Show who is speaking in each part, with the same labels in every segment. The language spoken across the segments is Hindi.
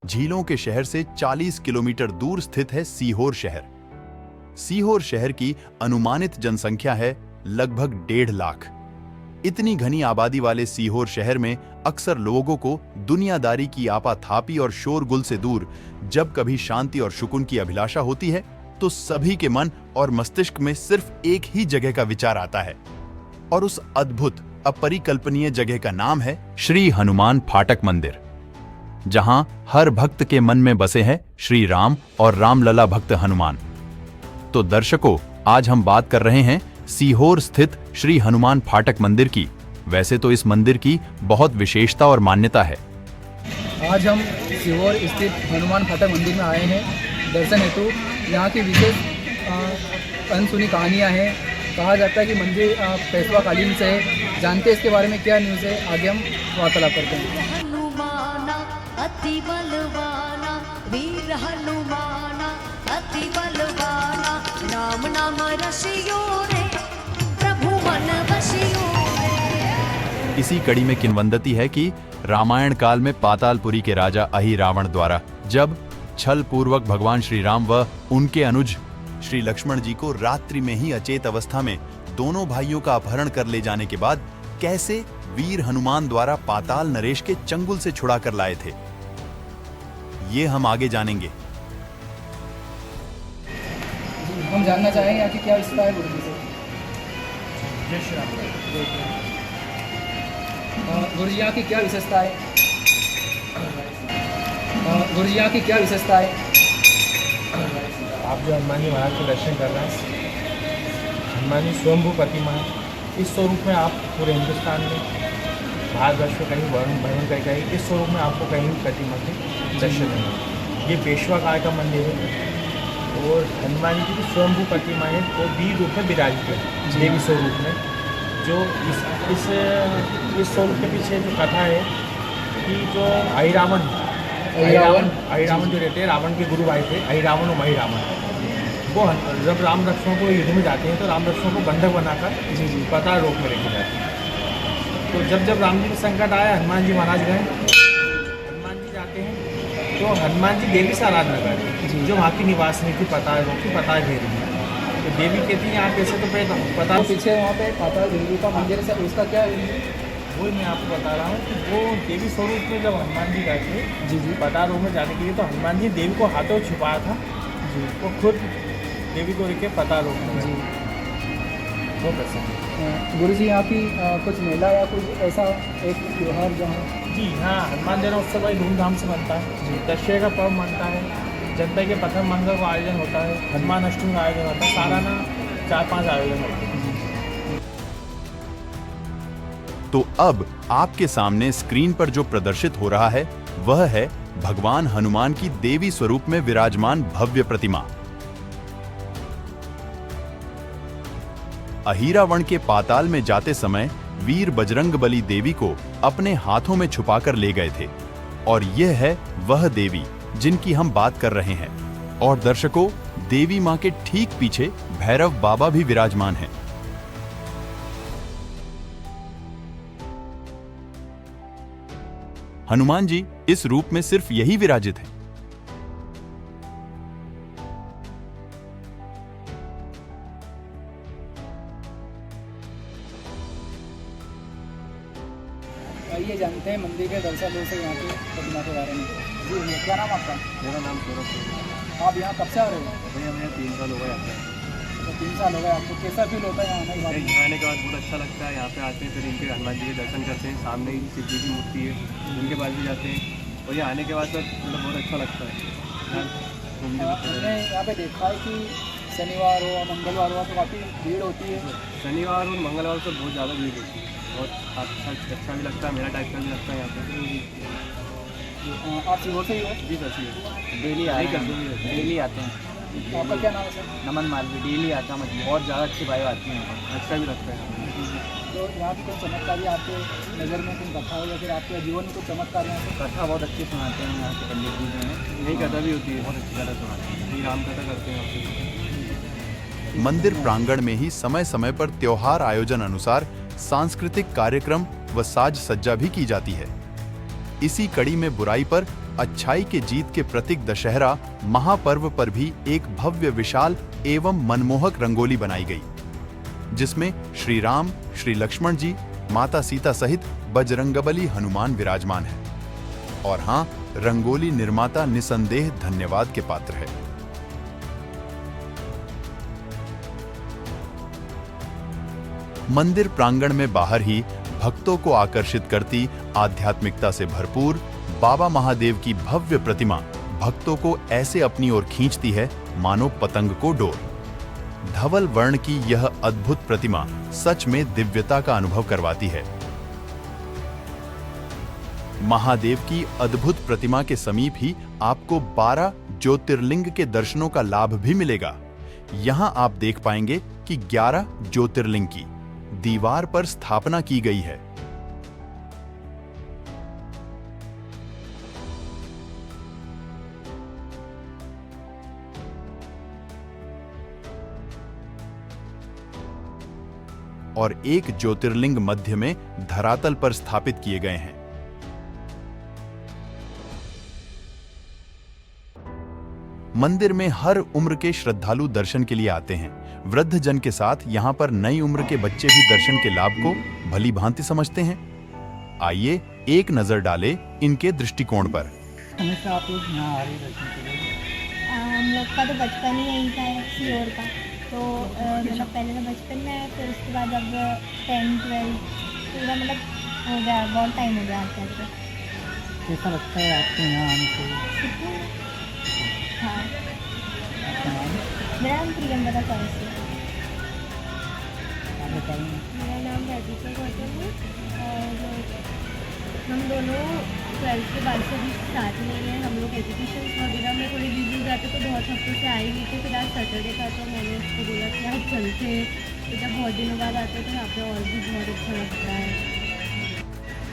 Speaker 1: झीलों के शहर से 40 किलोमीटर दूर स्थित है सीहोर शहर। सीहोर शहर की अनुमानित जनसंख्या है लगभग 1.5 लाख। इतनी घनी आबादी वाले सीहोर शहर में अक्सर लोगों को दुनियादारी की आपाधापी और शोरगुल से दूर जब कभी शांति और सुकून की अभिलाषा होती है तो सभी के मन और मस्तिष्क में सिर्फ एक ही जगह का विचार आता है, और उस अद्भुत अपरिकल्पनीय जगह का नाम है श्री हनुमान फाटक मंदिर, जहां हर भक्त के मन में बसे हैं श्री राम और रामलला भक्त हनुमान। तो दर्शकों, आज हम बात कर रहे हैं सीहोर स्थित श्री हनुमान फाटक मंदिर की। वैसे तो इस मंदिर की बहुत विशेषता और मान्यता है।
Speaker 2: आज हम सीहोर स्थित हनुमान फाटक मंदिर में आए हैं दर्शन हेतु। यहाँ की विशेष अनसुनी कहानियाँ हैं। कहा जाता है कि मंदिर पेशवा कालीन से है। जानते हैं इसके बारे में क्या न्यूज़ है, आगे हम वार्तालाप करते हैं।
Speaker 3: हनुमाना अति बलवाना, वीर हनुमाना अति बलवाना, राम नाम रसियो रे, प्रभु मन बसियो रे।
Speaker 1: इसी कड़ी में किंवदंती है कि रामायण काल में पातालपुरी के राजा अहि रावण द्वारा जब छल पूर्वक भगवान श्री राम व उनके अनुज श्री लक्ष्मण जी को रात्रि में ही अचेत अवस्था में दोनों भाइयों का अपहरण कर ले जाने के बाद कैसे वीर हनुमान द्वारा पाताल नरेश के चंगुल से छुड़ा कर लाए थे, ये हम आगे जानेंगे।
Speaker 2: हम जानना चाहेंगे यहाँ की क्या विशेषता है गुरुजी से।
Speaker 4: जय श्री राम।
Speaker 2: गुरुजी यहाँ की क्या विशेषता है? गुरुजी यहाँ की क्या विशेषता है?
Speaker 4: आप जो हनुमान जी महाराज के दर्शन कर रहे हैं, हनुमान जी स्वयंभू प्रतिमा है। इस स्वरूप में आप पूरे हिंदुस्तान में, भारतवर्ष में कहीं भ्रमण कर गए, इस स्वरूप में आपको कहीं भी प्रतिमा के दर्शन नहीं। ये पेशवा काल का मंदिर है और हनुमान जी की स्वयंभू प्रतिमा है वो वीर रूप में विराजित है, देवी स्वरूप में। जो इस स्वरूप के पीछे जो कथा है कि जो अहिरावण जो रहते हैं, रावण के गुरु भाई थे अहिरावण और महिरावण। वो जब राम लक्ष्मण को युद्ध में जाते हैं तो राम लक्ष्मण को बंधक बनाकर पाताल लोक में लेके जाते हैं। तो जब राम जी को संकट आया, हनुमान जी महाराज गए, हनुमान जी जाते हैं तो हनुमान जी देवी से आराधना करते हैं, जो वहाँ की निवासिनी थी पाताल लोक की, पाताल भैरवी। तो देवी कहती है यहाँ कैसे, तो पाताल
Speaker 2: पीछे वहाँ पे पाताल भैरवी का मंदिर है, उसका क्या है?
Speaker 4: वही मैं आपको बता रहा हूँ कि वो देवी स्वरूप में जब हनुमान जी गए थे पाताल लोक में जाने के लिए, तो हनुमान जी देवी को हाथों छुपाया था। वो खुद देवी को लेके पाताल लोक में वो कर सकते।
Speaker 2: गुरु जी यहाँ की कुछ मेला या कुछ ऐसा एक त्यौहार जहाँ?
Speaker 4: जी हाँ, हनुमान जन्मोत्सव बड़ी धूमधाम से मनता है। दशहरे का पर्व मनता है, जनता के प्रथम मंगल का आयोजन होता है, हनुमान अष्टमी का आयोजन होता है, सालाना 4-5 आयोजन होते हैं।
Speaker 1: तो अब आपके सामने स्क्रीन पर जो प्रदर्शित हो रहा है वह है भगवान हनुमान की देवी स्वरूप में विराजमान भव्य प्रतिमा। अहिरावण के पाताल में जाते समय वीर बजरंगबली देवी को अपने हाथों में छुपाकर ले गए थे, और यह है वह देवी जिनकी हम बात कर रहे हैं। और दर्शकों, देवी मां के ठीक पीछे भैरव बाबा भी विराजमान हैं। हनुमान जी इस रूप में सिर्फ यही विराजित हैं।
Speaker 2: आइए जानते हैं मंदिर के दर्शकों से यहाँ की प्रतिमा के बारे में। जी, क्या नाम आपका?
Speaker 5: मेरा नाम सौरभ।
Speaker 2: आप यहाँ कब से आ रहे हो?
Speaker 5: भैया मैं 3 साल हो गए आता है।
Speaker 2: तो 3 साल हो गए आपको। कैसा फील होता है यहाँ आने के बाद?
Speaker 5: यहाँ आने के बाद बहुत अच्छा लगता है। यहाँ पे आते हैं, फिर इनके हनुमान जी के दर्शन करते हैं। सामने ही शिव जी की मूर्ति है, उनके पास भी जाते हैं, और यहाँ आने के बाद तो मतलब बहुत अच्छा लगता है।
Speaker 2: हमने यहाँ पे देखा है कि शनिवार हो मंगलवार हो तो काफ़ी भीड़ होती है।
Speaker 5: शनिवार और मंगलवार तो बहुत ज़्यादा भीड़ होती है, बहुत अच्छा भी लगता है, मेरा टाइप का भी लगता है यहाँ पे।
Speaker 2: आप सीहोर से ही हो?
Speaker 5: जी सर, जी
Speaker 2: डेली
Speaker 5: डेली
Speaker 2: आते हैं। आपका क्या नाम है सर?
Speaker 5: नमन मालवी। डेली आता हूँ, बहुत ज़्यादा अच्छी वाइब आती है यहाँ पर, अच्छा भी लगता है।
Speaker 2: तो यहाँ की कोई चमत्कारी आपके नज़र में कोई कथा हो या फिर आपके जीवन में कुछ चमत्कार यहाँ पे?
Speaker 5: कथा बहुत अच्छी सुनाते हैं यहाँ के पंडित जी जो हैं, यही कथा भी होती है, बहुत अच्छी कथा सुनाते हैं, यही राम कथा करते हैं यहाँ पे।
Speaker 1: मंदिर प्रांगण में ही समय समय पर त्योहार आयोजन अनुसार सांस्कृतिक कार्यक्रम व साज सज्जा भी की जाती है। इसी कड़ी में बुराई पर अच्छाई के जीत के प्रतीक दशहरा महापर्व पर भी एक भव्य विशाल एवं मनमोहक रंगोली बनाई गई, जिसमें श्री राम, श्री लक्ष्मण जी, माता सीता सहित बजरंगबली हनुमान विराजमान है। और हां, रंगोली निर्माता निसंदेह धन्यवाद के पात्र है। मंदिर प्रांगण में बाहर ही भक्तों को आकर्षित करती आध्यात्मिकता से भरपूर बाबा महादेव की भव्य प्रतिमा भक्तों को ऐसे अपनी ओर खींचती है मानो पतंग को डोर। धवल वर्ण की यह अद्भुत प्रतिमा सच में दिव्यता का अनुभव करवाती है। महादेव की अद्भुत प्रतिमा के समीप ही आपको 12 ज्योतिर्लिंग के दर्शनों का लाभ भी मिलेगा। यहां आप देख पाएंगे कि 11 ज्योतिर्लिंग की दीवार पर स्थापना की गई है। और एक ज्योतिर्लिंग मध्य में धरातल पर स्थापित किए गए हैं। मंदिर में हर उम्र के श्रद्धालु दर्शन के लिए आते हैं। वृद्ध जन के साथ यहाँ पर नई उम्र के बच्चे भी दर्शन के लाभ को भली भांति समझते हैं। आइए एक नजर डालें इनके दृष्टिकोण पर।
Speaker 2: हमेशा आप लोग यहाँ आ रहे हैं दर्शन के लिए?
Speaker 6: हम लोग का तो बचपन ही यहीं का है, सीहोर का। तो मतलब पहले तो बचपन में है, फिर उसके बाद अब 10, 12 पूरा मतलब हो गया, बहुत टाइम हो गया आते आते।
Speaker 2: कैसा लगता है आपको यहाँ आने से?
Speaker 6: हाँ,
Speaker 2: आपका नाम?
Speaker 6: मेरा नाम प्रियंका चौरसिया।
Speaker 2: आप बताइए।
Speaker 6: मेरा नाम राधिका गौतम है और हम दोनों 12th के बाद से भी साथ में हैं। हम लोग एजुकेशन वगैरह में थोड़ी बिजी जाते तो बहुत हफ्तों से आई हुई थी। फिर आज सैटरडे था तो मैंने उसको बोला कि आज चलते हैं। तो जब बहुत दिनों बाद आते हैं तो यहाँ पे और भी बहुत अच्छा लगता है।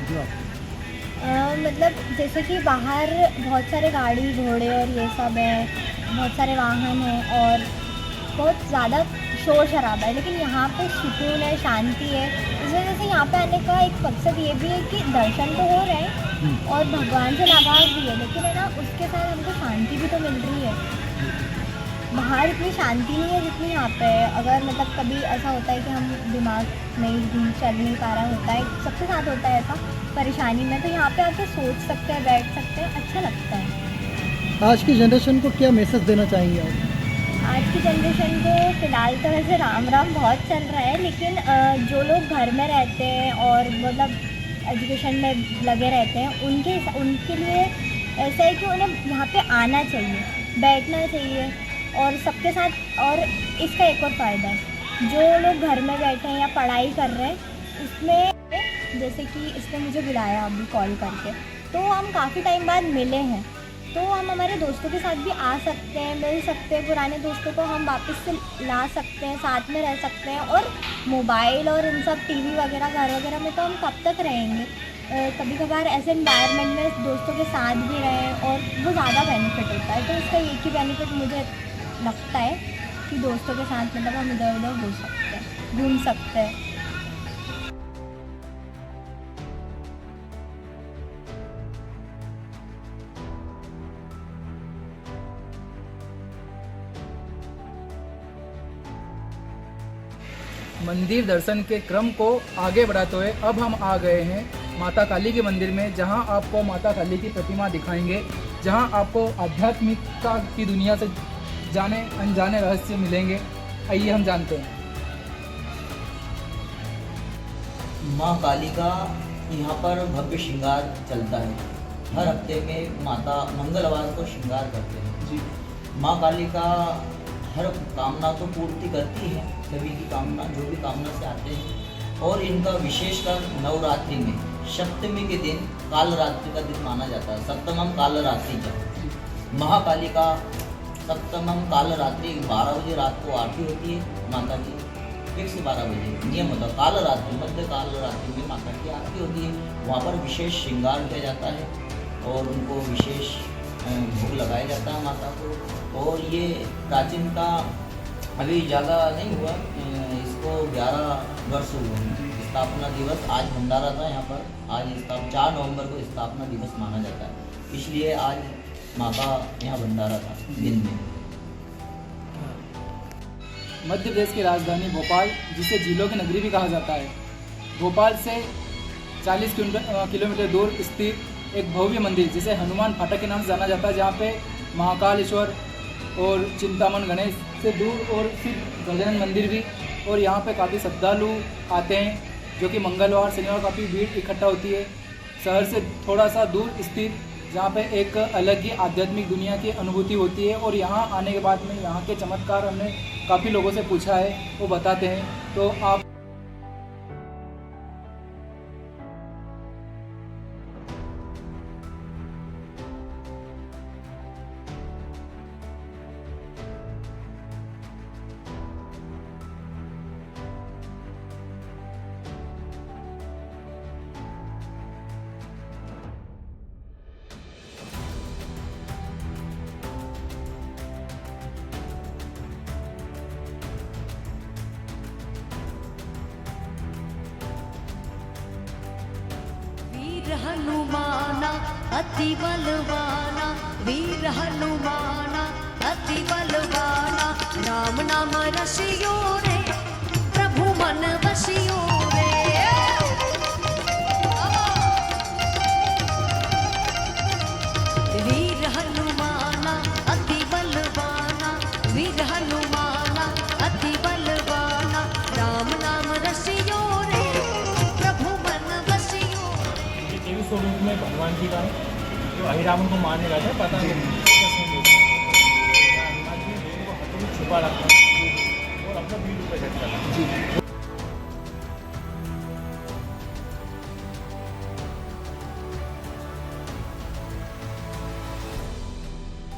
Speaker 2: जो आप
Speaker 6: मतलब जैसे कि बाहर बहुत सारे गाड़ी घोड़े और ये सब है, बहुत सारे वाहन हैं और बहुत ज़्यादा शोर शराबा है, लेकिन यहाँ पे सुकून है, शांति है। इस वजह से यहाँ पे आने का एक मकसद ये भी है कि दर्शन तो हो रहे हैं और भगवान से लगाव भी है, लेकिन है ना उसके साथ हमको शांति भी तो मिल रही है। बाहर इतनी शांति नहीं है जितनी यहाँ पे है। अगर मतलब कभी ऐसा होता है कि हम दिमाग नहीं चल नहीं पा रहा होता है, सबके साथ होता है ऐसा परेशानी में, तो यहाँ पे आके सोच सकते हैं, बैठ सकते हैं, अच्छा लगता है।
Speaker 2: आज की जनरेशन को क्या मैसेज देना चाहेंगे आप?
Speaker 6: आज की जनरेशन को फ़िलहाल तो वैसे राम राम बहुत चल रहा है, लेकिन जो लोग घर में रहते हैं और मतलब एजुकेशन में लगे रहते हैं उनके लिए ऐसा है कि उन्हें यहाँ पे आना चाहिए, बैठना चाहिए और सबके साथ। और इसका एक और फ़ायदा है, जो लोग घर में बैठे हैं या पढ़ाई कर रहे हैं, इसमें जैसे कि इसने मुझे बुलाया अभी कॉल करके, तो हम काफ़ी टाइम बाद मिले हैं, तो हम हमारे दोस्तों के साथ भी आ सकते हैं, मिल सकते हैं। पुराने दोस्तों को हम वापस से ला सकते हैं, साथ में रह सकते हैं। और मोबाइल और इन सब टीवी वगैरह घर वगैरह में तो हम कब तक रहेंगे। कभी कभार ऐसे इन्वायरमेंट में दोस्तों के साथ भी रहें और वो ज़्यादा बेनिफिट होता है। तो इसका एक ही बेनिफिट मुझे लगता है कि दोस्तों के साथ मतलब हम इधर उधर हो सकते हैं, घूम सकते हैं।
Speaker 2: मंदिर दर्शन के क्रम को आगे बढ़ाते हुए अब हम आ गए हैं माता काली के मंदिर में, जहां आपको माता काली की प्रतिमा दिखाएंगे, जहां आपको आध्यात्मिकता की दुनिया से जाने अनजाने रहस्य मिलेंगे। आइए हम जानते हैं।
Speaker 7: माँ काली का यहाँ पर भव्य श्रृंगार चलता है। हर हफ्ते में माता मंगलवार को श्रृंगार करते हैं
Speaker 2: जी।
Speaker 7: माँ काली का हर कामना तो पूर्ति करती है, सभी की कामना, जो भी कामना से आते हैं। और इनका विशेषकर नवरात्रि में सप्तमी के दिन कालरात्रि का दिन माना जाता है। सप्तमम कालरात्रि का महाकाली का सप्तमम कालरात्रि 12 बजे रात को आरती होती है माता की, फिक्स 12 बजे नियम होता है। कालरात्रि मध्य कालरात्रि में माता की आरती होती है, वहाँ पर विशेष श्रृंगार किया जाता है और उनको विशेष भोग लगाया जाता है माता को। और ये प्राचीनता अभी ज़्यादा नहीं हुआ, इसको 11 वर्ष हुए हैं स्थापना दिवस आज भंडारा था यहाँ पर। आज 4 नवंबर को स्थापना दिवस माना जाता है, इसलिए आज माँ का यहाँ भंडारा था दिन में।
Speaker 2: मध्य प्रदेश की राजधानी भोपाल, जिसे झीलों की नगरी भी कहा जाता है, भोपाल से 40 किलोमीटर दूर स्थित एक भव्य मंदिर जिसे हनुमान फाटक के नाम से जाना जाता है, जहाँ पे महाकालेश्वर और चिंतामण गणेश से दूर और सिर्फ गजानन मंदिर भी, और यहाँ पे काफ़ी श्रद्धालु आते हैं, जो कि मंगलवार शनिवार काफ़ी भीड़ इकट्ठा होती है। शहर से थोड़ा सा दूर स्थित, जहाँ पे एक अलग ही आध्यात्मिक दुनिया की अनुभूति होती है। और यहाँ आने के बाद में यहाँ के चमत्कार हमने काफ़ी लोगों से पूछा है, वो बताते हैं। तो आप
Speaker 3: वीर हनुमाना अति बलवाना, वीर हनुमाना अति बलवाना, राम नाम रसियो रे प्रभु मन बसियो रे। वीर हनुमाना अति बलवाना, वीर हनुमाना अति बलवाना, राम नाम रसियो रे प्रभु मन बसियो।
Speaker 4: ये देवी स्वरूप में भगवान जी का है, जो अहिरावण को मारने लगा था, पता नहीं हनुमान जी देवी को हाथों में छुपा रखा और अपना वीर रूप प्रकट करा।
Speaker 2: जी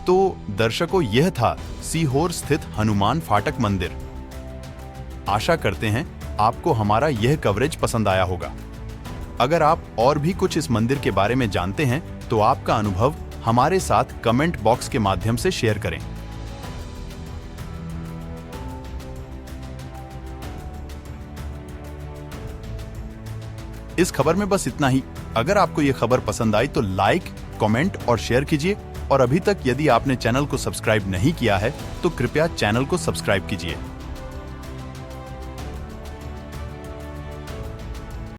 Speaker 1: तो दर्शकों, यह था सीहोर स्थित हनुमान फाटक मंदिर। आशा करते हैं आपको हमारा यह कवरेज पसंद आया होगा। अगर आप और भी कुछ इस मंदिर के बारे में जानते हैं तो आपका अनुभव हमारे साथ कमेंट बॉक्स के माध्यम से शेयर करें। इस खबर में बस इतना ही। अगर आपको यह खबर पसंद आई तो लाइक, कमेंट और शेयर कीजिए। और अभी तक यदि आपने चैनल को सब्सक्राइब नहीं किया है तो कृपया चैनल को सब्सक्राइब कीजिए।